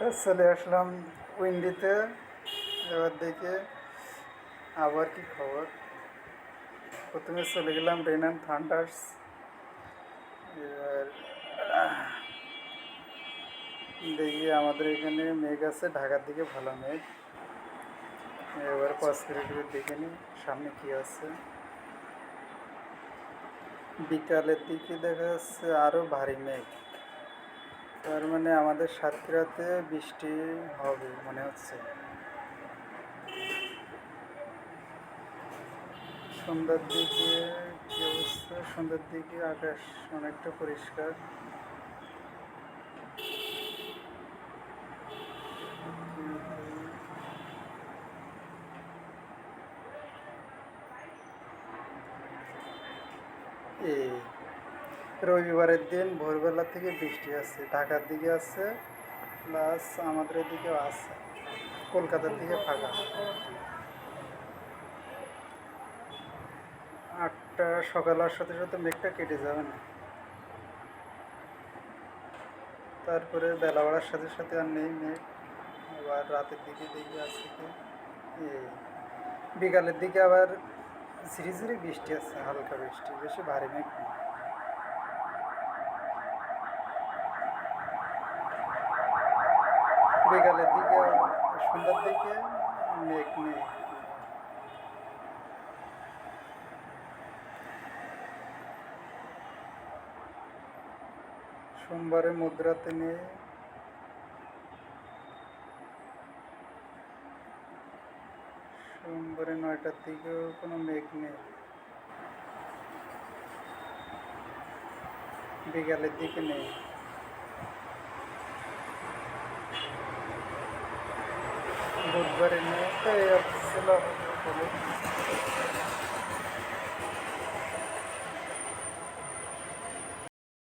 চলে আসলাম উইন্ডিতে। এবার দেখে আবার কি খবর। প্রথমে চলে গেলাম রেন অ্যান্ড থান্ডার্স। এবার দেখি আমাদের এখানে মেঘ আছে, ঢাকার দিকে ভালো মেঘ। এবার 5 কিলোমিটার দেখে নিই সামনে কি আছে। বিকালের দিকে দেখা যাচ্ছে আরও ভারী মেঘ, তার মানে আমাদের সাতক্ষীরাতে বৃষ্টি হবে মনে হচ্ছে। সন্ধ্যার দিকে কি অবস্থা? সন্ধ্যার দিকে আকাশ অনেকটা পরিষ্কার। এই রবিবারের দিন ভোরবেলা থেকে বৃষ্টি আছে, ঢাকার দিকে আছে, প্লাস আমাদের এদিকেও আছে, কলকাতার দিকে ফাঁকা। 8টা সকাল হওয়ার সাথে সাথে মেঘটা কেটে যাবে না, তারপরে বেলা বাড়ার সাথে সাথে আর নেই মেঘ। আবার রাতের দিকে দেখি আছে কি, এই বিকালের দিকে আবার ঝিরিঝিরি বৃষ্টি আছে, হালকা বৃষ্টি, বেশি ভারী মেঘ নেই। বিকালের দিকে সন্ধ্যার দিকে মেঘ নেই। সোমবারে মধ্যরাতে নেই, সোমবারে 9টার দিকেও কোনো মেঘ নেই। বিকালের দিকে নেই। বুধবারে নেই, এই ছিল।